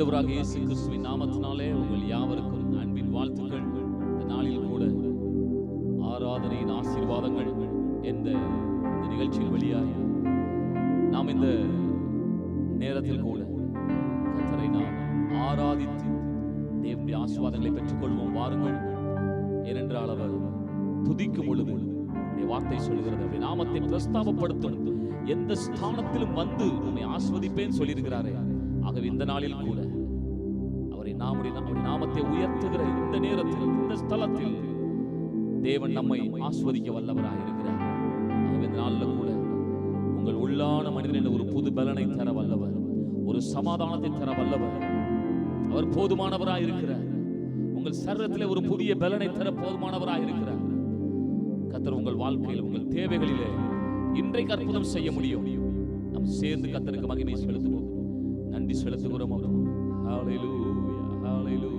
ஆண்டவராக இயேசு கிறிஸ்துவின் நாமத்தினாலே உங்கள் யாவருக்கும் அன்பின் வாழ்த்துக்கள். இந்த நாளில் கூட ஆராதனையின் ஆசீர்வாதங்கள் என்ற இந்த நிகழ்ச்சியின் வழியாக நாம் இந்த நேரத்தில் கூட கர்த்தரை நாம் ஆராதித்து தேவனுடைய ஆசீர்வாதங்களை பெற்றுக்கொள்வோம். வாருங்கள். ஏனென்றால் அவர் துதிக்கும் பொழுது வார்த்தை சொல்கிறது, அவருடைய நாமத்தை பிரஸ்தாபப்படுத்தும் எந்த ஸ்தானத்திலும் வந்து நம்மை ஆஸ்வதிப்பேன் சொல்லியிருக்கிறாரே. ஆகவே இந்த நாளில் கூட அவரை நாமத்தை உயர்த்துகிற இந்த நேரத்தில், இந்த ஸ்தலத்தில் தேவன் நம்மை ஆஸ்வதிக்க வல்லவராக இருக்கிறார். ஆகவே இந்த நாளில் கூட உங்கள் உள்ளான மனிதனின் ஒரு புது பலனை தர வல்லவர், ஒரு சமாதானத்தை தர வல்லவர். அவர் போதுமானவராக இருக்கிறார். உங்கள் சரீரத்திலே ஒரு புதிய பலனை தர போதுமானவராக இருக்கிறார். கர்த்தர் உங்கள் வாழ்க்கையில், உங்கள் தேவைகளிலே இன்றைக்கு அற்புதம் செய்ய முடியும். நாம் சேர்ந்து கர்த்தருக்கு மகிமை செலுத்துவோம், நன்றி செலுத்துகிறோம். ஹல்லேலூயா, ஹல்லேலூயா.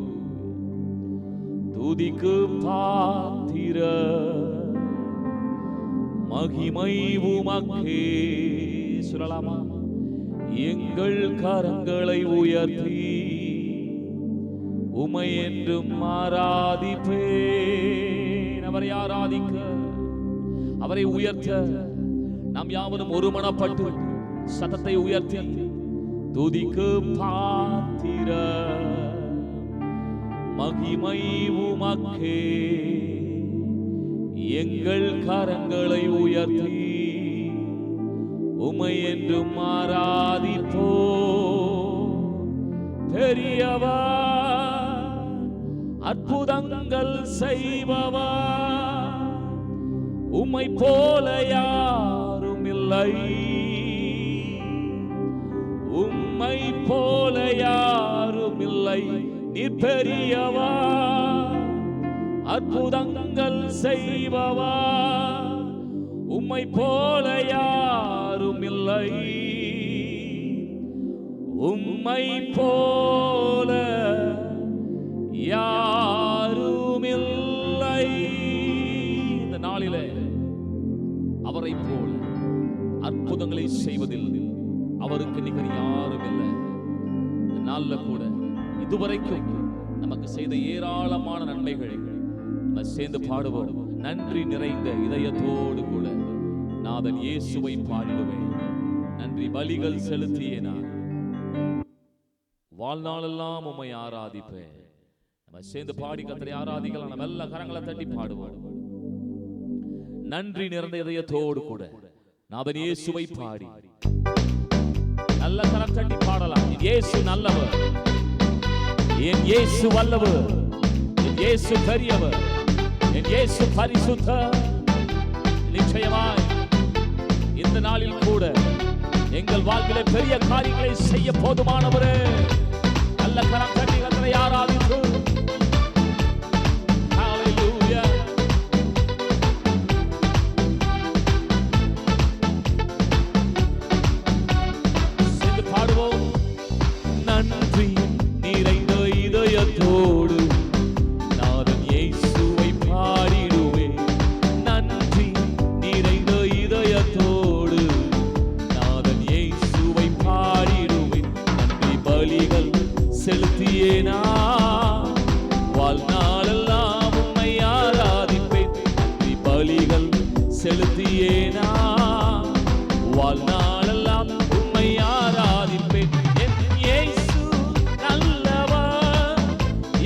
துதிக்கு பாத்திர மகிமை உமக்கே. சொல்லலாமா? எங்கள் கரங்களை உயர்த்தி உமை என்றும் ஆராதிப்பேன். அவரை ஆராதிக்க, அவரை உயர்த்த நாம் யாவரும் ஒருமனப்பட்டு சத்தத்தை உயர்த்தி துதிக்கு பாத்திர மகிமை உமக்கே, எங்கள் கரங்களை உயர்த்தி உமை என்றும் ஆராதிப்போ. பெரியவர், அற்புதங்கள் செய்பவர், உம்மை போல யாரும் இல்லை. உம்மை போல யாரும் இல்லை. நீர் பெரியவர், அற்புதங்கள் செய்பவர், உம்மை போல யாரும் இல்லை. உம்மை போல யாரும் இல்லை. இந்த நாளிலே அவரை போல அற்புதங்களை செய்வதில் அவருக்கு நிகர் யாரும் இல்லை. இந்த நாளில் கூட இதுவரைக்கும் நமக்கு செய்த ஏராளமான நன்மைகளை நம்ம சேர்ந்து பாடுவோம். நன்றி நிறைந்த இதயத்தோடு கூட நாதன் இயேசுவை பாடிடுவேன். நன்றி பலிகள் செலுத்தியே நான் வாழ்நாளெல்லாம் உம்மை ஆராதிப்பேன். நம்ம சேர்ந்து பாடி கர்த்தரை ஆராதிக்கலாம். நம்ம எல்லா கரங்களை தட்டி பாடுவோம். நன்றி நிறைந்த இதயத்தோடு கூட நாதன் இயேசுவை பாடி நல்ல கரம் தட்டி பாடலாம். இயேசு நல்லவர், என் இயேசு வல்லவர், என் இயேசு பெரியவர், என் இயேசு பரிசுத்தர். நிச்சயமாய் இந்த நாளில் கூட எங்கள் வாழ்க்கையிலே பெரிய காரியங்களை செய்ய போதுமானவரே. நல்ல கரம் தட்டி கர்த்தரை ஆராதித்து ஹல்லேலூயா. சேர்ந்து பாடுவோம். நன்றி நிறைந்த இதயத்தோடு நாதன் இயேசுவை பாடிடுவேன். நன்றி நிறைந்த இதயத்தோடு நாதன் இயேசுவை பாடிடுவேன். நன்றி பலிகள் செலுத்தியேனா வாழ்நாளெல்லாம் உம்மை ஆராதிப்பேன். நன்றி பலிகள் செலுத்தியேனா வாழ்நாளெல்லாம் உம்மை ஆராதிப்பேன். என் இயேசு நல்லவர்,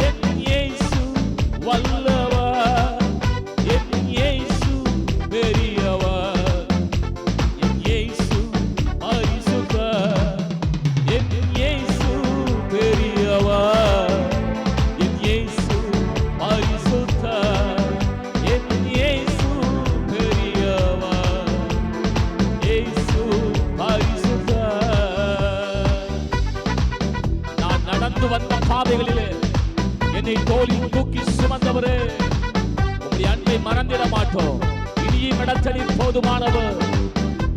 என் இயேசு வல்லவர், என் இயேசு பெரியவர், என் இயேசு பரிசுத்தர், என் இயேசு பெரியவர், என் இயேசு பரிசுத்தர், என் இயேசு பெரியவர், இயேசு பரிசுத்தர். நான் நடந்து வந்த பாதைகளிலே என்னை தோளில் தூக்கி சுமந்தவரே, உம்முடைய அன்பை மறந்திட மாட்டோம். இனியும் இடத்தலில் போதுமானவர்.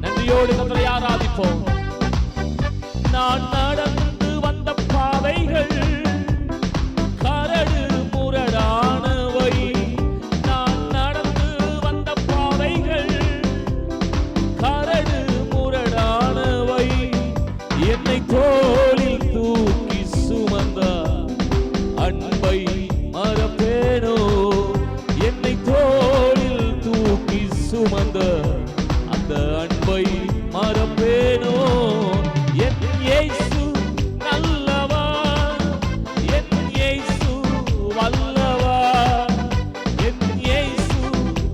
நன்றியோடு கர்த்தரை ஆராதிப்போம். நான் நடந்து வந்த பாதைகள் கரடு முரடானவை. நான் நடந்து வந்த பாதைகள் கரடு முரடானவை. என்னை தோளில் தூக்கி சும சுமந்த அந்த அன்பை மறப்பேனோ? என் இயேசு நல்லவர், என் இயேசு வல்லவர், என் இயேசு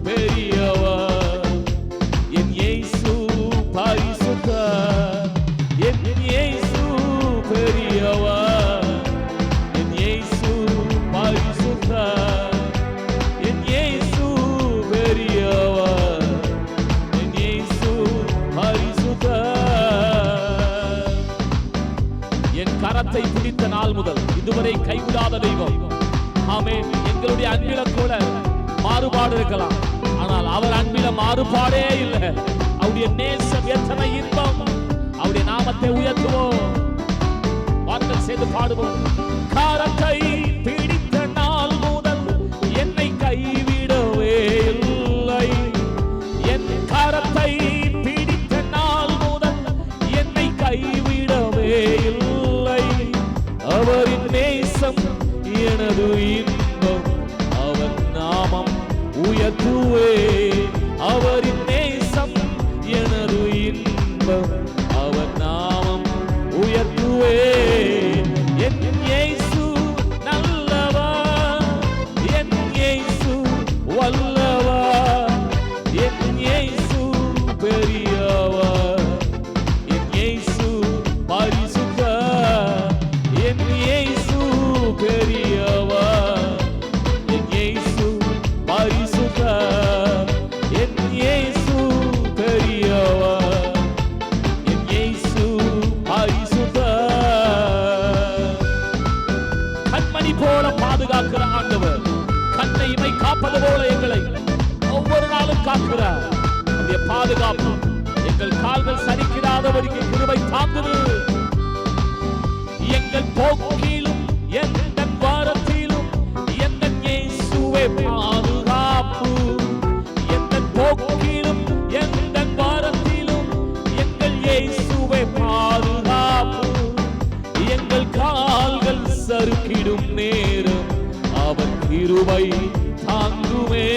பெரியவர், என் இயேசு பரிசுத்தர், என் இயேசு பெரியவர், என் இயேசு பரிசுத்தர், என் இயேசு பெரியவர், என் இயேசு பரிசுத்தர். என் கரத்தை பிடித்த நாள் முதல் இதுவரை கைவிடாத தெய்வம். ஆமென். எங்களுடைய அன்பில கூட மாறுபாடு இருக்கலாம், ஆனால் அவர் அன்பில மாறுபாடே இல்லை. அவருடைய நேசம் எத்தனை இன்பம். அவருடைய நாமத்தை உயர்த்துவோம், வார்த்தை செய்து பாடுவோம். கரத்தை பிடித்த நாள் முதல் என்னை கைவிடவே இல்லை. என் கரத்தை பிடித்த நாள் முதல் என்னை கைவிடவே இல்லை. அவரின் நேசம் எனது இன்பம், அவர் நாமம் உயர்த்துவே. அவரின் நேசம் எனது இன்பம், அவர் நாமம் உயர்த்துவே. என் இயேசு நல்லவர், என் இயேசு வல்லவர், என் இயேசு பெரியவர், என் இயேசு பரிசுத்தர், என் இயேசு பெரியவர், என் இயேசு பரிசுத்தர், என் இயேசு பெரியவர், என் இயேசு பரிசுத்தர். கண்மணி போல பாதுகாக்கிற ஆண்டவர், கண்ணை இமை காப்பது போல எங்களை ஒவ்வொரு நாளும் காக்கிறார். அவருடைய பாதுகாப்பு எங்கள் கால்கள் சரிக்கிடாதபடிக்கு கிருபை தாங்குது. எங்கள் போக்கிலும் எங்கள் வாரத்திலும் எங்கள் இயேசுவே பாதுகாப்பு. எங்கள் போக்கிலும் எங்கள் வாரத்திலும் எங்கள் இயேசுவே பாதுகாப்பு. எங்கள் கால்கள் சறுக்கிடும் நேரம் அவர் கிருபை தாங்குமே.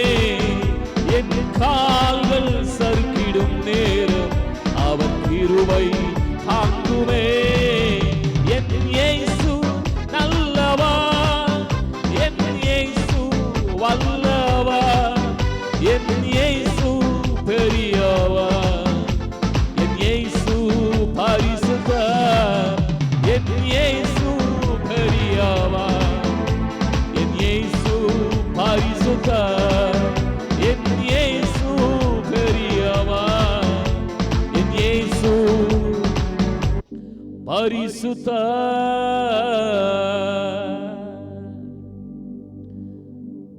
என் கால்கள் சறுக்கிடும் நேரம் அவர் கிருபை தாங்குமே. என் இயேசு நல்லவர், என் இயேசு வல்லவர், என் இயேசு பெரியவர், என் இயேசு பரிசுத்தர், என் இயேசு பெரியவர், என் இயேசு பரிசுத்தர், என் இயேசு பெரியவர், என் இயேசு பரிசுத்தர்.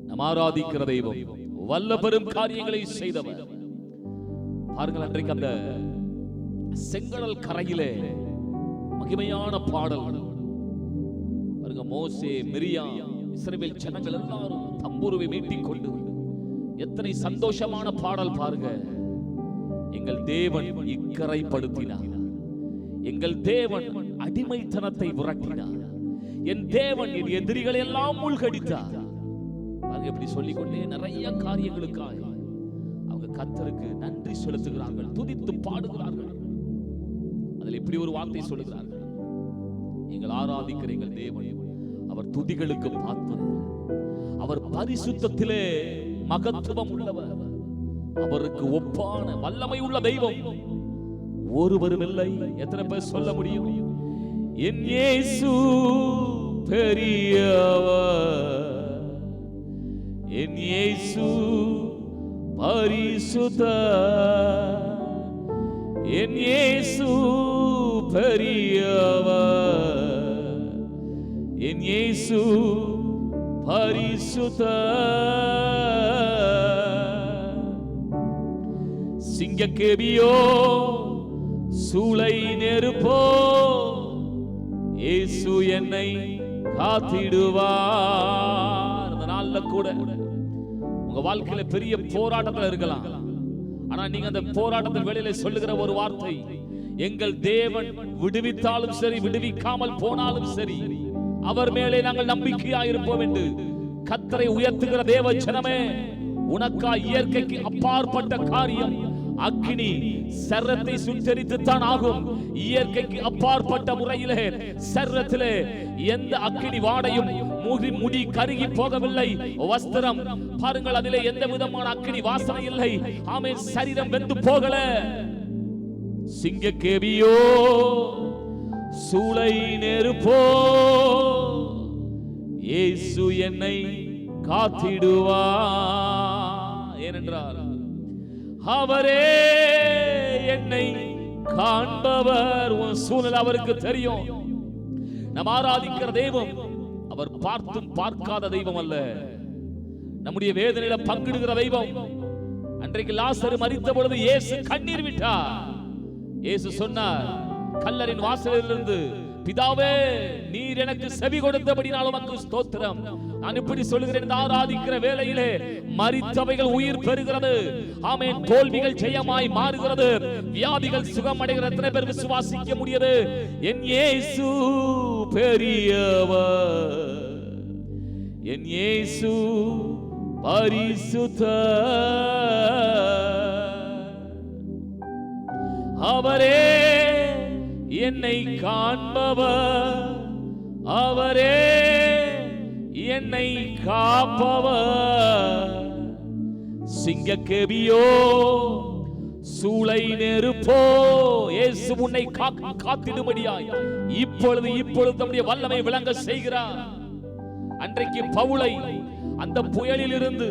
நாம் ஆராதிக்கிற தெய்வம் வல்ல பெரும் காரியங்களை செய்தவர். பாருங்கள், அன்றைக்கு அந்த செங்கடல் கரையிலே மகிமையான பாடல் பாருங்க. மோசே, மிரியாம், இஸ்ரவேல் ஜனங்கள் எல்லாரும் தம்புருவை மீட்டிக் கொண்டு எத்தனை சந்தோஷமான பாடல் பாருங்க. எங்கள் தேவன் இக்கரைப்படுத்தினார், எங்கள் தேவன் அடிமைத்தனத்தை விரட்டினார், என் தேவன் என் எதிரிகளை எல்லாம் மூழ்கடித்தார். எப்படி சொல்லிக்கொண்டே நிறைய காரியங்களுக்காக அவங்க கர்த்தருக்கு நன்றி செலுத்துகிறார்கள், துதித்து பாடுகிறார்கள். அதில் இப்படி ஒரு வார்த்தை சொல்லுகிறார்கள், எங்கள் ஆராதிக்கிற எங்கள் தேவன் அவர் துதிகளுக்கு பாத்திரர், அவர் பரிசுத்தத்திலே மகத்துவம் உள்ளவர், அவருக்கு ஒப்பான வல்லமை உள்ள தெய்வம் ஒருவரும் இல்லை. எத்தனை பேர் சொல்ல முடியும்? என் இயேசு பெரியவர், என் இயேசு பரிசுத்தர், என் இயேசு பெரியவர், என் இயேசு பரிசுத்தர். சிங்கக்கேபியோ சூளை நெருப்போ இயேசு என்னை காத்திடுவார். அந்த நாள்ல கூட உங்க வாழ்க்கையில பெரிய போராட்டத்தில் இருக்கலாம், ஆனா நீங்க அந்த போராட்டத்தின் வெளியில சொல்லுகிற ஒரு வார்த்தை, எங்கள் தேவன் விடுவித்தாலும் சரி விடுவிக்காமல் போனாலும் சரி அவர் மேலே நாங்கள் நம்பிக்கையா இருப்போம் என்று கர்த்தரை உயர்த்துகிற தேவ ஜனமே, உனக்கா இயற்கைக்கு அப்பாற்பட்ட காரியம் அக்கினி சர்ரத்தை சுட்டரித்து தான் ஆகும். இயற்கைக்கு அப்பாற்பட்ட முறையிலே சர்ரத்திலே எந்த அக்கினி வாடையும் முடி கருகி போகவில்லை. வஸ்திரம் பாருங்கள், அதிலே எந்த விதமான அக்கினி வாசனை இல்லை. ஆமென். சரீரம் வெந்து போகல. சிங்கக்கேவியோ சூளை நெருப்போ இயேசு என்னை காத்திடுவா. ஏனென்றால் அவரே என்னை காண்பவர். உன் சூழல் அவருக்கு தெரியும். நாம் ஆராதிக்கிற தெய்வம் அவர் பார்த்தும் பார்க்காத தெய்வம் அல்ல. நம்முடைய வேதனையில பங்கிடுகிற தெய்வம். அன்றைக்கு லாசரு மரித்த பொழுது இயேசு கண்ணீர் விட்டார். இயேசு சொன்னார் கல்லறையின் வாசலிலிருந்து, பிதாவே நீர் எனக்கு செவி கொடுத்தபடினால் உமக்கு ஸ்தோத்திரம். நான் இப்படி சொல்லுகிறேன், ஆராதிக்கிற வேளையிலே மரித்தவைகள் உயிர் பெறுகிறது. ஆமென். தோல்விகள் ஜெயமாய் மாறுகிறது. வியாதிகள் சுகம் அடைகிறது. எத்தனை பேர் விசுவாசிக்க முடியாது? என் இயேசு பெரியவர், என் இயேசு பரிசுத்தர், அவரே என்னை காண்பவர், அவரே என்னை காப்பவர். சிங்கக்கேவியோ சூளை நெருப்போ இயேசு உன்னை காத்திடும்படியாய் இப்பொழுது தம்முடைய வல்லமை விளங்க செய்கிறார். அன்றைக்கு பவுலை அந்த புயலில் இருந்து,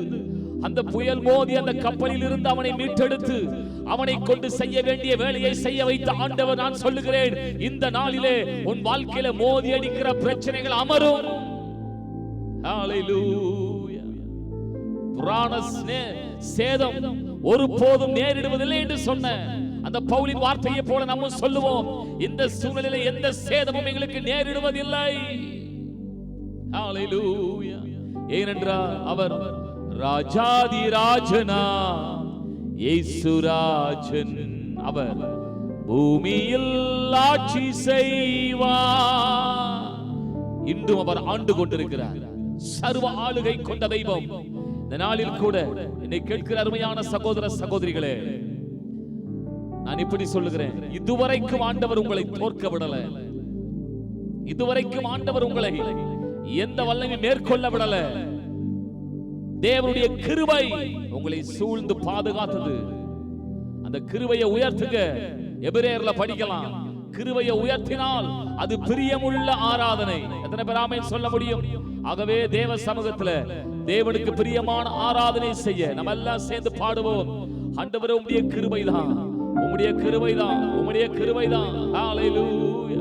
அந்த புயல் மோதி அந்த கப்பலில் இருந்து அவனை மீட்டெடுத்து அவனை கொண்டு செய்ய வேண்டிய வேலையை செய்ய வைத்த ஆண்டவர், நான் சொல்லுகிறேன், இந்த நாளிலே உன் வாழ்க்கையில மோதி அடிக்கிற பிரச்சனைகள் அமரும். ஹalleluya. புராண சேதம் ஒருபோதும் நேரிடுவதில்லை என்று சொன்ன அந்த பவுலின் வார்த்தையை போல நம்ம சொல்லுவோம், இந்த சூழ்நிலையில எந்த சேதமும் எங்களுக்கு நேரிடுவதில்லை. ஹalleluya. ஏனென்றால் அவர் ராஜாதி ராஜனா இயேசுராஜன். அவர் பூமியில் ஆட்சி செய்வார். இன்றும் அவர் ஆண்டு கொண்டிருக்கிறார். சர்வ ஆளுகை கொண்ட தெய்வம். இந்த நாளில் கூட என்னை கேட்கிற அருமையான சகோதர சகோதரிகளே, நான் இப்படி சொல்லுகிறேன், இதுவரைக்கும் ஆண்டவர் உங்களை தோற்க விடல. இதுவரைக்கும் ஆண்டவர் உங்களை எந்த வல்லமை மேற்கொள்ள விடல. தேவனுடைய கிருபை உங்களை சூழ்ந்து பாதுகாத்தது. அந்த கிருபையை உயர்த்துங்க. எபிரேயர்ல படிக்கலாம், கிருபையை உயர்த்தினால் அது பிரியமுள்ள ஆராதனை. எத்தனை பேர் ஆமென் சொல்ல முடியும்? ஆகவே தேவ சமூகத்துல தேவனுக்கு பிரியமான ஆராதனை செய்ய நம்ம எல்லாம் சேர்ந்து பாடுவோம். ஆண்டவரே உம்முடைய கிருபைதான், உம்முடைய கிருபைதான், உம்முடைய கிருபைதான். ஹalleluya.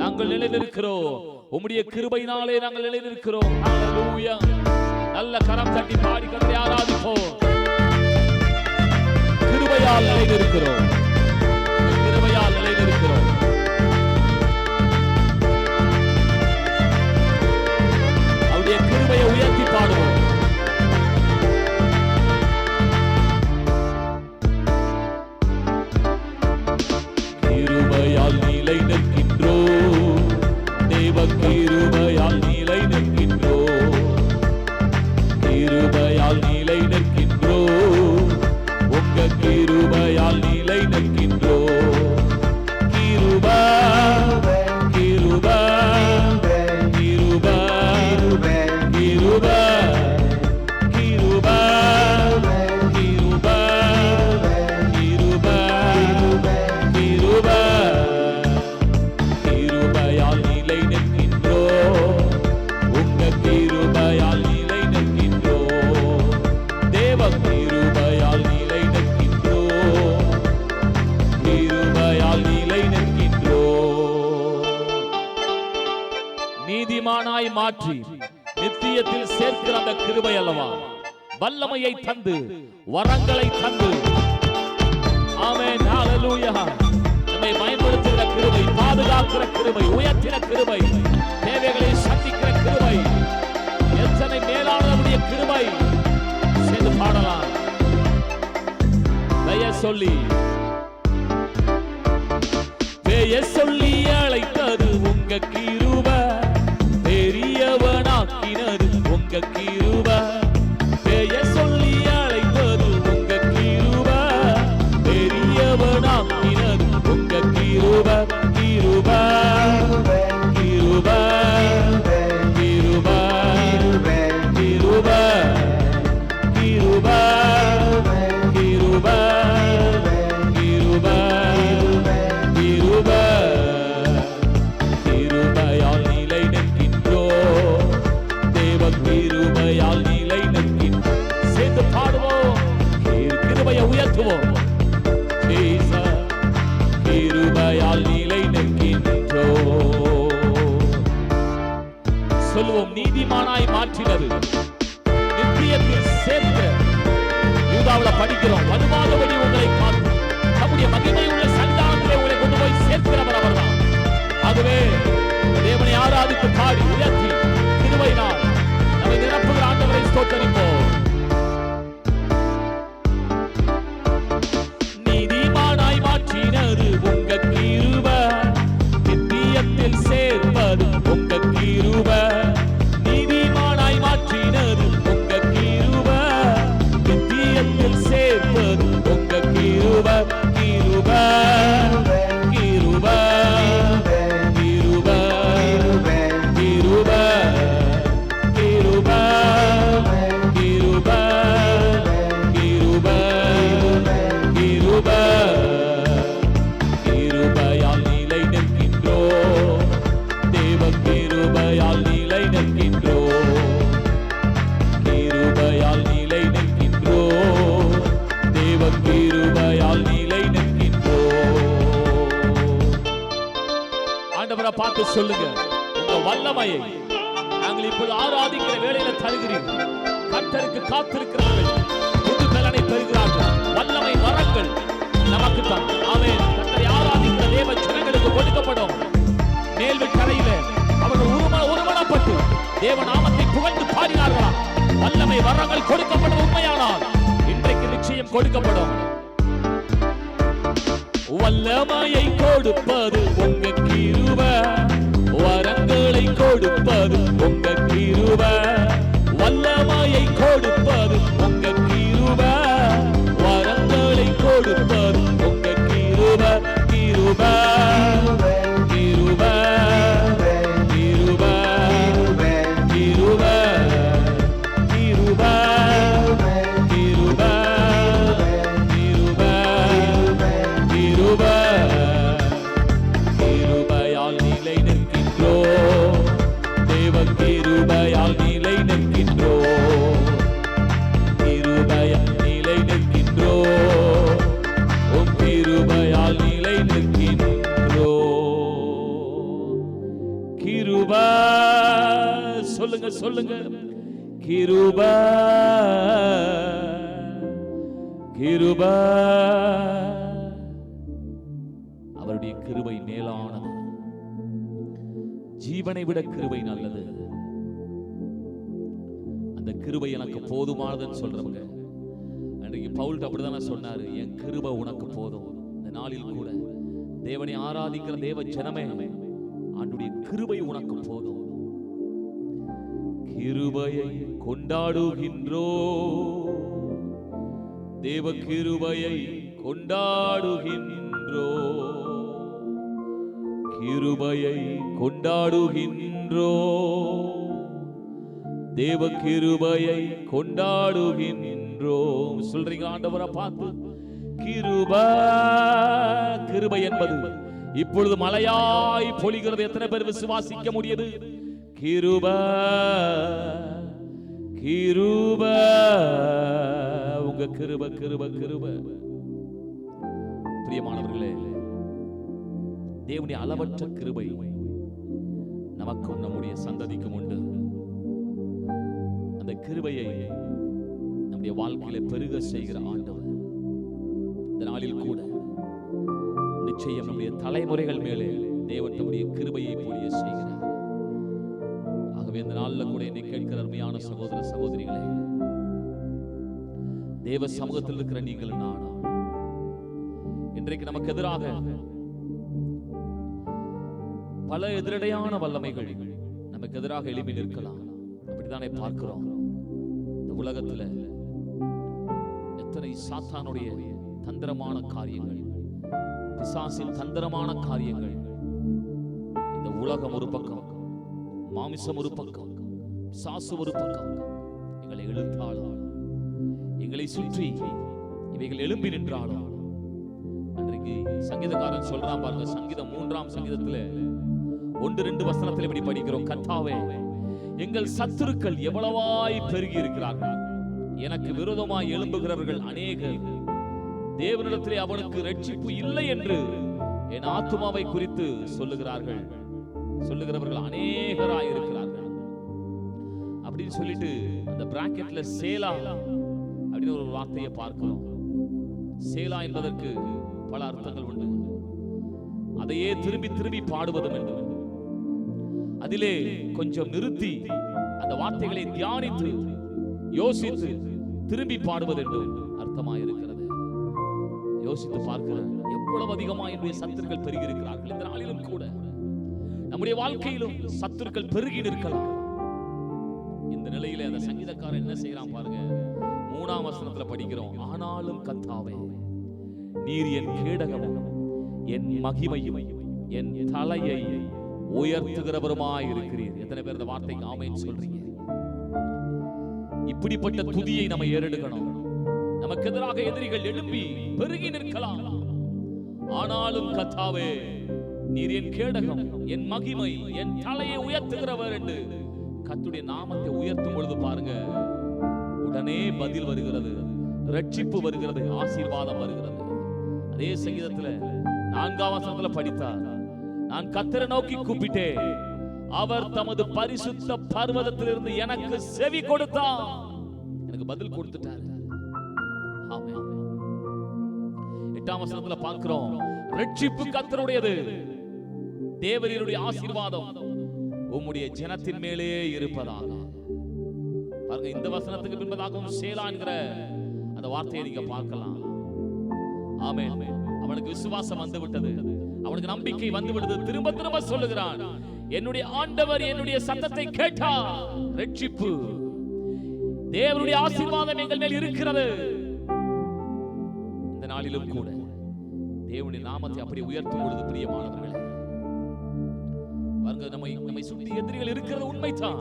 நாங்கள் நிலைநிற்கிறோம். உம்முடைய கிருபையினாலே நாங்கள் நிலைநிற்கிறோம். ஹalleluya. நல்ல கரம் தட்டி பாடி கர்த்தரை ஆராதிப்போம். கிருபையால் நிலைநிற்கிறோம், கிருபையால் நிலைநிற்கிறோம். அவருடைய கிருபையை உயர்த்தி பாடுவோம். கிருபையால் நிலை நிற்கின்றோம், தேவ கிருபையால் நிலை நிற்கின்றோம், கிருபையால் நிலை நிற்கின்றோம், உங்க கிருபையால் நிலை நிற்கின்றோம். கிருபை கிருபை கிருபை கிருபை கிருபை கிருபை கிருபை கிருபை கிருபையால் நிலை நிற்கின்றோம், உங்க கிருபையால் நிலை நிற்கின்றோம், தேவ கிருபையால் நிலை நிற்கின்றோம், கிருபையால் நிலை நிற்கின்றோம். நீதிமானாய் மாற்றி நித்தியத்தில் சேர்க்கிற அந்த கிருபை அல்லவா, வல்லமையை தந்து வரங்களை தந்து, ஆமென் ஹalleluya, நம்மை பயன்படுத்துகிற கிருபை, பாதுகாக்கிற கிருபை, உயர்த்தின கிருபை, தேவைகளை சந்திக்கிற கிருபை, எத்தனை மேலானவருடைய கிருபை. சேர்ந்து பாடலாம். பெயர் சொல்லி பெயர் சொல்லி அழைத்தது உங்க கிருபை, பெரியவனாக்கினது உங்க கிருபை. பெயர் சொல்லி அழைத்தது மாற்றினது, நித்தியத்தில் சேர்த்து யூதாவில் படிக்கிறோம். வலுவாதபடி உங்களை காத்து நம்முடைய மகிமை உள்ள சன்னிதானத்திலே உங்களை கொண்டு போய் சேர்க்கிறவர் அவர்தான். ஆகவே தேவனை ஆராதித்து பாடி உயர்த்தி கிருபையினால் நம்மை நிரப்புகிற ஆண்டவரை ஸ்தோத்திரிப்போம். நீதிமானாய் மாற்றினது உங்க கிருபை, நித்தியத்தில் சேர்ப்பது உங்க கிருபை. நீதிமானாய் மாற்றினது உங்க கிருபை, நித்தியத்தில் சேர்ப்பது உங்க கிருபை. கிருபை கிருபை கிருபையால் நிலை நிற்கின்றோம், தேவ கிருபையால் நிலை நிற்கின்றோம். கிருபையால் நிலை நிற்கின்றோம், தேவ கிருபையால் நிலை நிற்கின்றோம். ஆண்டவரை பார்த்து சொல்லுங்க, உங்க வல்லமையை நாங்கள் இப்போது ஆராதிக்கிற வேளையில தருகிறீர்கள். கர்த்தருக்கு காத்திருக்கிறவர்கள் புது பலனை பெறுகிறார்கள். வல்லமை வரங்கள் நமக்கு தான். ஆமென். கர்த்தரை ஆராதிக்கிற தேவ ஜனங்களுக்கு கொடுக்கப்படும். மேல்வீட்டு கரையிலே அவர்கள் ஒருமனப்பட்டு தேவ நாமத்தை புகழ்ந்து பாடினார்களா? வல்லமை வரங்கள் கொடுக்கப்படும். உண்மையானால் இன்றைக்கு நிச்சயம் கொடுக்கப்படும். வல்லமையை கொடுப்பது உங்க கிருபை, வரங்களை கொடுப்பது உங்க கிருபை. வல்லமையை கொடுப்பது உங்க கிருபை, வரங்களை கொடுப்பது உங்க கிருபை. கிருபை கிருபை கிருபை கிருபை கிருபை கிருபை கிருபை கிருபை. கிருபையால் நிலை நிற்கின்றோம், தேவ கிருபையால் நிலை நிற்கின்றோம். கிருபையால் நிலை நிற்கின்றோம், உம் கிருபையால் நிலை நிற்கின்றோம். கிருபை சொல்லுங்க சொல்லுங்க. கிருபை கிருபை. அவருடைய கிருபை மேலானது. ஜீவனை விட கிருபை நல்லது. அந்த கிருபை எனக்கு போதுமானதுன்னு சொல்றவங்க, அன்றைக்கு பவுல் அப்படிதானே சொன்னாரு, என் கிருபை உனக்கு போதும். இந்த நாளில் கூட தேவனை ஆராதிக்கிற தேவ ஜனமே, ஆண்டுடைய கிருபை உனக்கு போதும். கிருபையை கொண்டாடுகின்றோ, தேவ கிருபையை கொண்டாடுகின்றோ, கிருபையை கொண்டாடுகின்றோ, தேவ கிருபையை கொண்டாடுகின்றோம். சொல்றீங்க ஆண்டவரை பார்த்து. கிருபை கிருபை என்பது இப்பொழுது மழையாய் பொழிகிறது. எத்தனை பேர் விசுவாசிக்க முடியுது? கிருபை கிருபை, உங்க கிருபை கிருபை கிருபை. பிரியமானவர்களே, தேவனுடைய அளவற்ற கிருபை நமக்கும் நம்முடைய சந்ததிக்கும் உண்டு. அந்த கிருபையை நம்முடைய வாழ்க்கையில பெருக செய்கிற ஆண்டவர் இந்த நாளில் கூட நிச்சயம் நம்முடைய தலைமுறைகள் மேலே தேவன் நம்முடைய கிருபையை பொழிய செய்கிறார். ஆகவே இந்த நாளில் கூட என்னை கேட்கிற அருமையான சகோதர சகோதரிகளே, தேவ சமூகத்தில் இருக்கிற நீங்கள் நானும் இன்றைக்கு நமக்கு எதிராக பல எதிரடையான வல்லமைகள் நமக்கு எதிராக எழுப்பி நிற்கலாம். அப்படித்தானே பார்க்கிறோம். இந்த உலகத்துல எத்தனை சாத்தானுடைய தந்திரமான காரியங்கள், பிசாசின் தந்திரமான காரியங்கள். இந்த உலகம் ஒரு பக்கம், மாமிசம் ஒரு பக்கம், பிசாசு ஒரு பக்கம் எங்களை இழுத்தாலும், எங்களை சுற்றி இவைகள் எழும்பி நின்றாலும், அன்றைக்கு சங்கீதக்காரன் சொல்றான் பாருங்க, சங்கீதம் 3ஆம் சங்கீதத்துல 1-2 வசனத்தில் இப்படி படிக்கிறோம். கர்த்தாவே, எங்கள் சத்துருக்கள் எவ்வளவாய் பெருகி இருக்கிறார்கள், எனக்கு விரோதமாய் எழும்புகிறவர்கள் அநேகர், தேவனிடத்திலே அவனுக்கு ரட்சிப்பு இல்லை என்று என் ஆத்துமாவை குறித்து சொல்லுகிறவர்கள் அநேகராய் இருக்கிறார்கள். அப்படி அப்படின்னு சொல்லிட்டு அந்த பிராக்கெட்ல சேலா அப்படின்னு ஒரு வார்த்தையை பார்க்கிறோம். சேலா என்பதற்கு பல அர்த்தங்கள் உண்டு. அதையே திரும்பி திரும்பி பாடுவதும் உண்டு. அதிலே கொஞ்சம் நிறுத்தி அந்த வார்த்தைகளை தியானித்து யோசித்து திரும்பி பாடுவது என்று அர்த்தமாயிருக்கிறது. யோசித்து பார்க்கிறேன், எவ்வளவு அதிகமாக என்னுடைய சத்துருக்கள் பெருகி இருக்கிறார்கள். இந்த நாளிலும் கூட நம்முடைய வாழ்க்கையிலும் சத்துருக்கள் பெருகி நிற்கலாம். இந்த நிலையிலே அந்த சங்கீதக்காரன் என்ன செய்யறான் பாருங்க. 3ஆம் வசனத்துல படிக்கிறோம், ஆனாலும் கர்த்தாவே நீர் என் கேடகமும் என் மகிமையும் என் தலையை உயர்த்துகிறவருமாய் இருக்கிறீர். எத்தனை பேர் இந்த வார்த்தைக்கு ஆமென் சொல்றீங்க? இப்படிப்பட்ட துதியை நம்ம ஏறெடுக்கணும். நமக்கு எதிராக எதிரிகள் எழும்பி பெருகி நிற்கலாம். ஆனாலும் கர்த்தாவே நீர் என் கேடகம் என் மகிமை என் தலையை உயர்த்துகிறவர் என்று கர்த்தருடைய நாமத்தை உயர்த்தும் பொழுது பாருங்க, உடனே பதில் வருகிறது, ரட்சிப்பு வருகிறது, ஆசீர்வாதம் வருகிறது. அதே சங்கீதத்துல 4ஆம் வசனத்துல படித்தார், நான் கர்த்தரை நோக்கி கூப்பிட்டேன், அவர் தமது பரிசுத்த பர்வதத்திலிருந்து எனக்கு செவி கொடுத்தார். எனக்கு பதில் கொடுத்துட்டார். ஆமென். 8ஆம் வசனத்துல பார்க்கிறோம், ரட்சிப்பு கர்த்தருடையது, தேவரீருடைய ஆசீர்வாதம் உம்முடைய ஜனத்தின் மேலே இருப்பதாக. பாருங்க, இந்த வசனத்துக்கு பின்பதாகவும் சேலா என்கிற அந்த வார்த்தையை நீங்க பார்க்கலாம். ஆமென். அவனுக்கு விசுவாசம் வந்து விட்டது, அவனுக்கு நம்பிக்கை வந்து விட்டது. திரும்ப திரும்ப சொல்லுகிறான், என்னுடைய ஆண்டவர் என்னுடைய சத்தத்தை கேட்டார். ரட்சிப்பு, தேவனுடைய ஆசீர்வாதம் எங்கள் மேல் இருக்கிறது. இந்த நாளிலும் கூட தேவனுடைய நாமத்தை அப்படி உயர்த்தும் பொழுது பிரியமானவர்களே, பாருங்க, நம்மை சுற்றி எதிரிகள் இருக்கிறது உண்மைதான்.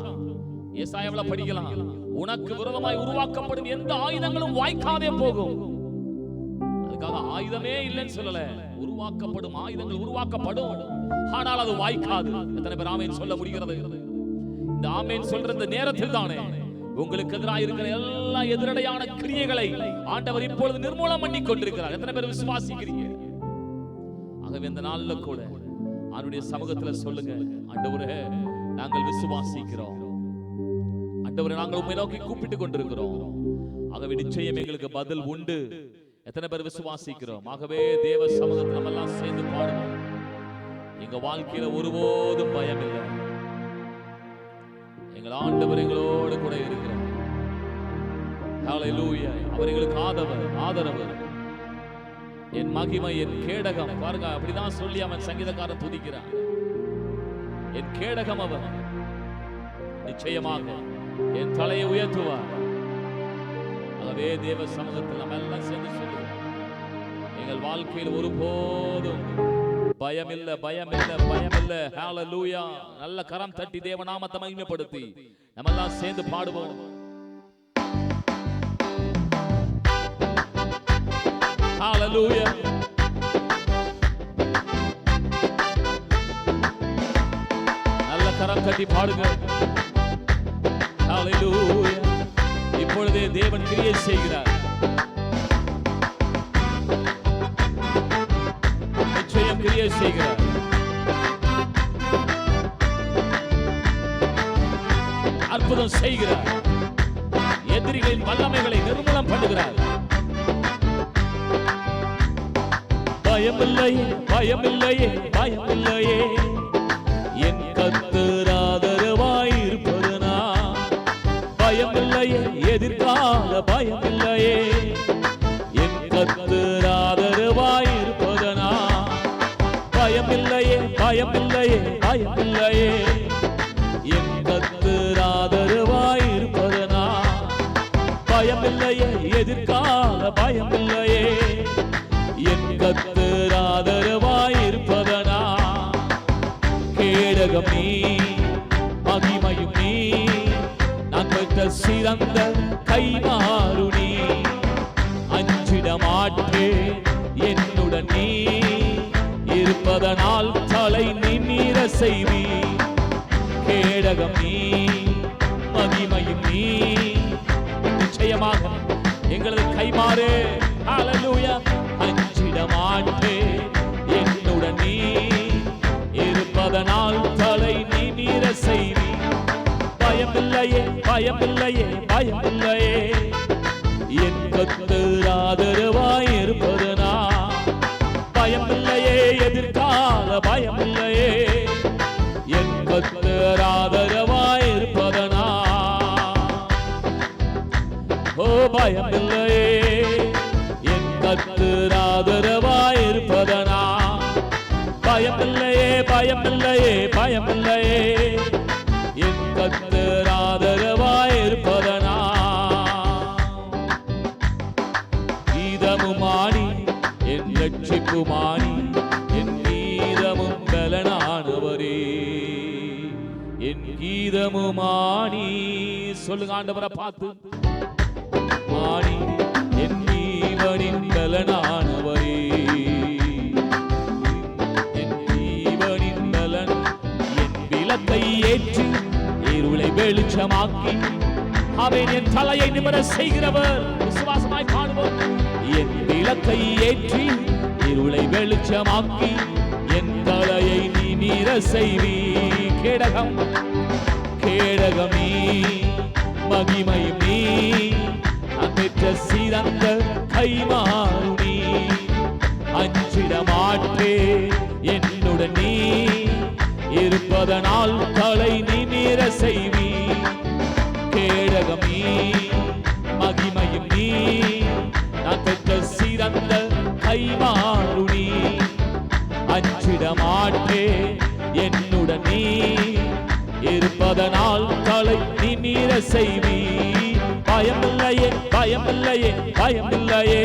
ஏசாயாவுல படிக்கலாம், உனக்கு விரோதமாய் உருவாக்கப்படும் எந்த ஆயுதங்களும் வாய்க்காதே போகும். அதுக்காக ஆயுதமே இல்லைன்னு சொல்லல, உருவாக்கப்படும் ஆயுதங்கள் உருவாக்கப்படும், ஆனால் அது வாய்க்காது. எத்தனை பேர் ஆமென் சொல்ல முடிகிறது? இந்த ஆமென் சொல்ற இந்த நேரத்தில் தானே உங்களுக்கு எதிராக இருக்கிற எல்லா எதிரடையான கிரியைகளை ஆண்டவர் இப்பொழுது நிர்மூலம் பண்ணி கொண்டிருக்கிறார். எத்தனை பேர் விசுவாசிக்கிறீங்க? ஆகவே இந்த நாள்ல கூட அவருடைய சமூகத்துல சொல்லுங்க, ஆண்டவரே நாங்கள் விசுவாசிக்கிறோம், ஆண்டவரே நாங்கள் உம்மை நோக்கி கூப்பிட்டு கொண்டிருக்கிறோம். ஆகவே நிச்சயம் எங்களுக்கு பதில் உண்டு. எத்தனை பேர் விசுவாசிக்கிறோம்? ஆகவே தேவ சமூகத்தில் நம்ம எல்லாம் சேர்ந்து பாடுவோம். எங்க வாழ்க்கையில ஒருபோதும் பயம் இல்லை. எங்கள் ஆண்டவர் எங்களோடு கூட இருக்கிறார். ஹல்லேலூயா. அவர் எங்களுக்கு ஆதரவு, என் மகிமை என் கேடகம். பாருங்க, அப்படிதான் சொல்லி அவன் சங்கீதக்காரன் துதிக்கிறான். என் கேடகம் அவர், நிச்சயமாக என் தலையை உயர்த்துவார். ஆகவே தேவ சமூகத்தில் நம்ம எல்லாம் சேர்ந்து சொல்லுவோம், எங்கள் வாழ்க்கையில் ஒருபோதும் பயம் இல்ல, பயம் இல்ல, பயம் இல்ல. ஹல்லேலூயா. நல்ல கரம் தட்டி தேவ நாமத்தை மகிமைப்படுத்தி நம்ம எல்லாம் சேர்ந்து பாடுவோம். ஹல்லேலூயா. நல்ல கரம் தட்டி பாடுங்க. ஹல்லேலூயா. இப்பொழுதே தேவன் கிரியை செய்கிறார். நிச்சயம் கிரியை செய்கிறார். அற்புதம் செய்கிறார். எதிரிகளின் வல்லமைகளை நிர்மூலம் பண்ணுகிறார். பயமில்லையே, பயமில்லையே, பயமில்லையே, என் கர்த்தர் ஆதரவாய் இருப்பதனா. பயமில்லையே, எதிர்கால பயமில்லையே, என் கர்த்தர் ஆதரவாய் இருப்பதனா. பயமில்லையே, பயமில்லையே, பயமில்லையே, என் கர்த்தர் ஆதரவாய் இருப்பதனா. பயமில்லையே, எதிர்கால பயமில்லையே, என் கர்த்தர் ஆதரவாய் இருப்பதனா. கேடகம் நீ, மகிமையும் நீ, நான் பெற்ற சிறந்த கைமாறு நீ. அஞ்சிட மாட்டேன், என்னுடன் நீ இருப்பதனால் தலை நிமிர செய்வி. கேடகம் நீ, மகிமையும் நீ, நிச்சயமாக எங்களது கைமாறு. ஹல்லேலூயா. அஞ்சிட மாட்டேன், என்னுடன் நீ இருப்பதனால் தலை நிமிர செய்வி. பயமில்லையே, பயம் கர்த்தர் ஆதரவாய் இருப்பதனா பயமில்லையே பயமில்லையே பயமில்லையே என் கர்த்தர் ஆதரவாய் இருப்பதனா கீதமுமானி என் ரட்சிப்புமானி என் கீதமும் பலனானவரே என் கீதமுமானி சொல்லுங்க ஆண்டவரை பார்த்து மானி என் ஜீவனின் பலனானவரே என் ஜீவனின் பலன் என் விளக்கை ஏற்றி இருளை வெளிச்சமாக்கி அவன் என் தலையை நிமிர செய்கிறவர் விசுவாசமாய் காணுவோம் என் விளக்கை ஏற்றி இருளை வெளிச்சமாக்கி என் தலையை நிமிர செய்வி கேடகம் கேடகமே மகிமை நீ பெற்ற சிறந்த கைமாறுனி அஞ்சிட மாட்டே என்னுடன் நீ இருப்பதனால் தலை நிமிர செய்வி கேடகமே மகிமையும் நீ நான் பெற்ற சிறந்த கைமாறுனி அஞ்சிட மாட்டே என்னுடன் நீ இருப்பதனால் தலை நிமிர செய்வி பயமில்லையே பயமில்லையே பயமில்லையே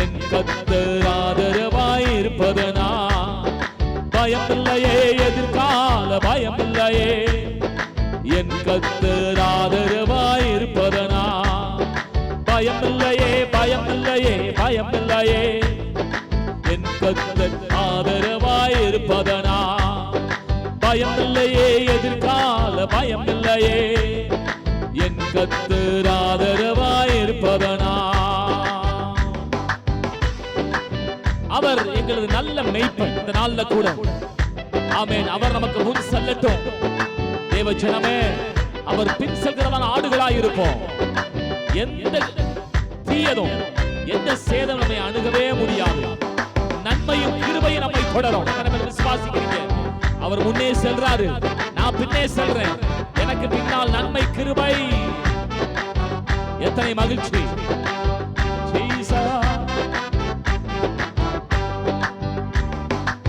என் கர்த்தர் ஆதரவாய் இருப்பதனா பயமில்லையே எதிர்கால பயமில்லையே என் கர்த்தர் ஆதரவாய் இருப்பதனா பயமில்லையே பயமில்லையே பயமில்லையே என் கர்த்தர் ஆதரவாய் இருப்பதனா பயமில்லையே எதிர்கால பயமில்லையே என் கர்த்தர் ஆதரவாய் இருப்பதனா அவர் எங்களது நல்ல மேய்ப்பன் இந்த நாள்ல கூட ஆமென் அவர் நமக்கு முன் செல்லட்டும் தேவ ஜனமே அவர் பின் செல்கிறதான ஆடுகளாய் இருப்போம் எந்த தீயதும் எந்த சேதம் நம்மை அணுகவே முடியாது நன்மையும் கிருபையும் நம்மை தொடரும் விசுவாசிக்கிறீங்க அவர் முன்னே செல்றாரு நான் பின்னே செல்றேன் எனக்கு பின்னால் நன்மை கிருபை எத்தனை மகிழ்ச்சி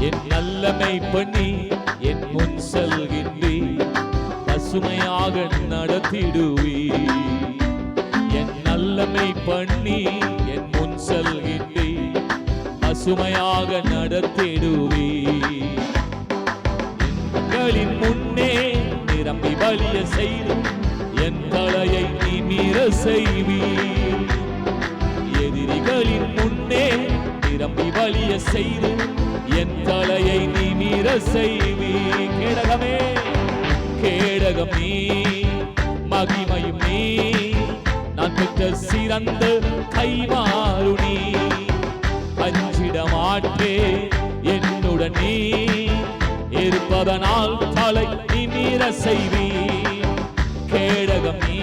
என் நல்லமை பண்ணி என் முன் செல்கின்றி பசுமையாக நடத்திடுவி என் நல்லமை பண்ணி என் முன் செல்கின்றி பசுமையாக நடத்திடுவி எங்களின் முன்னே நிரம்பி வழிய செய்து என் தலையை நிமிர செய்வி எதிரிகளின் முன்னே நிரம்பி வழிய செய்து என் தலையை நிமிர செய்வி கேடகமே கேடகமே மகிமையும் நீ நான் பெற்ற சிறந்த கைமாறுனி அஞ்சிட மாட்டே என்னுடன் நீ இருப்பதனால் தலை நிமிர செய்வி கேடகம் நீ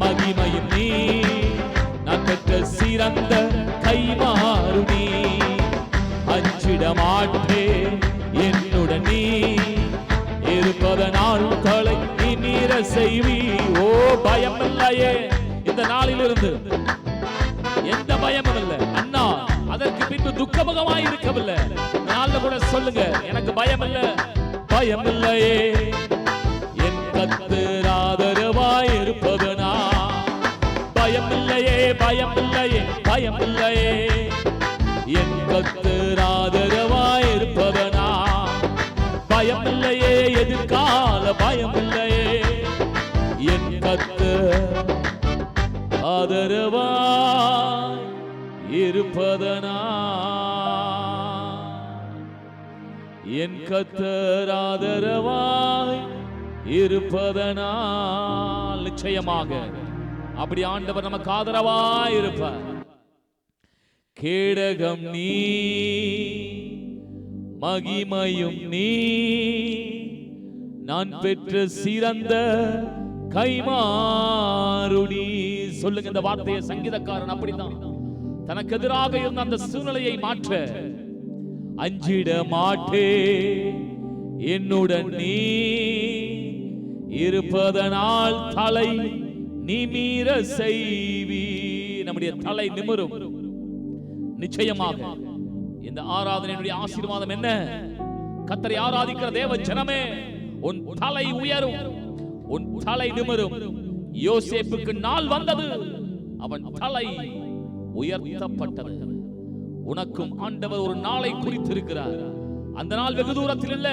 மகிமையும் நீ நான் பெற்ற சிறந்த கைமாறுனி அஞ்சிட மாட்டே என்னுடன் நீ இருப்பதனால் தலை நிமிர செய்வி ஓ பயமில்லையே இந்த நாளிலிருந்து எந்த பயமும் இல்லை அண்ணா அதற்கு பின்பு துக்கமுகமாய் இருக்கவில்லை நாள்ல கூட சொல்லுங்க எனக்கு பயம் இல்ல பயமில்லையே என் கர்த்தர் ஆதரவாய் இருப்பதனா பயமில்லையே பயமில்லையே பயமில்லையே என் கர்த்தர் ஆதரவாய் இருப்பதனா பயமில்லையே எதிர்கால பயமில்லையே என் கர்த்தர் ஆதரவாய் இருப்பதனா என் கர்த்தர் ஆதரவாய் இருப்பதனால் நிச்சயமாக அப்படி ஆண்டவர் நமக்கு ஆதரவாய் இருப்பார். கேடகம் நீ மகிமையும் நீ நான் பெற்ற சிறந்த கைமாறுடி. சொல்லுங்க இந்த வார்த்தையை. சங்கீதக்காரன் அப்படித்தான் தனக்கு எதிராக இருந்த அந்த சூழ்நிலையை மாற்ற அஞ்சிட மாட்டே என்னுடன் நீ இருப்பதனால் தலை நிமிர செய்வி. நம்முடைய தலை நிமிரும். நிச்சயமாக இந்த ஆராதனையுடைய ஆசீர்வாதம் என்ன? கர்த்தரை ஆராதிக்கிற தேவ ஜனமே, உன் தலை உயரும், உன் தலை நிமிரும். யோசேப்புக்கு நாள் வந்தது, அவன் தலை உயர்த்தப்பட்டது. உனக்கும் ஆண்டவர் ஒரு நாளை குறித்திருக்கிறார். அந்த நாள் வெகு தூரத்தில் இல்ல.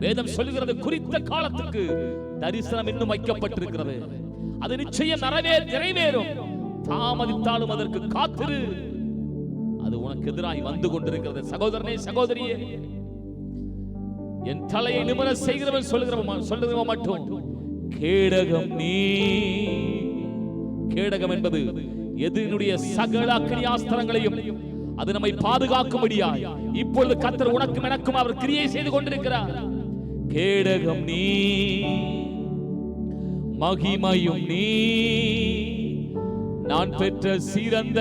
வேதம் சொல்லுகிறது, குறித்த காலத்துக்கு தரிசனம் இன்னும் வைக்கப்பட்டிருக்கிறது. அது நிச்சயம் நிறைவேறும். தாமதித்தாலும் அதற்கு காத்திரு. அது உனக்கு எதிராய் வந்து கொண்டிருக்கிறது. சகோதரனே, சகோதரியே, என் தலையை நிமிர செய்கிறவன் சொல்லுகிறவன் மட்டும் கேடகம் நீ. கேடகம் என்பது எதிரினுடைய சகல அக்கினியாஸ்திரங்களையும் அது நம்மை பாதுகாக்கும்படியாய் இப்பொழுது கர்த்தர் உனக்கும் எனக்கும் அவர் கிரியை செய்து கொண்டிருக்கிறார். கேடகம் நீ, மகிமையும் நீ, நான் பெற்ற சிறந்த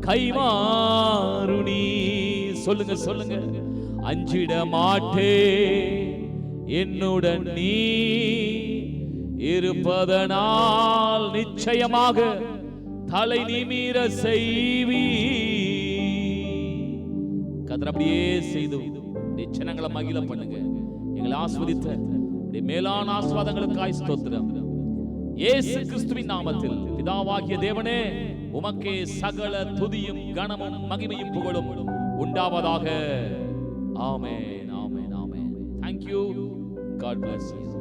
கைமாறு நீ. சொல்லுங்க சொல்லுங்க. அஞ்சிட மாட்டே என்னுடன் நீ இருப்பதனால் நிச்சயமாக தலை நிமிர செய்வி. கர்த்தர் அப்படியே செய்து ஜனங்களை மகிழ பண்ணுங்க. எங்களை ஆஸ்வதித்த மேலான ஆசீர்வாதங்களுக்காய் ஸ்தோத்திரம். இயேசு கிறிஸ்துவின் நாமத்தில் பிதாவாகிய தேவனே, உமக்கே சகல துதியும் கனமும் மகிமையும் புகழும் உண்டாவதாக. ஆமென், ஆமென், ஆமென். Thank you. God bless you.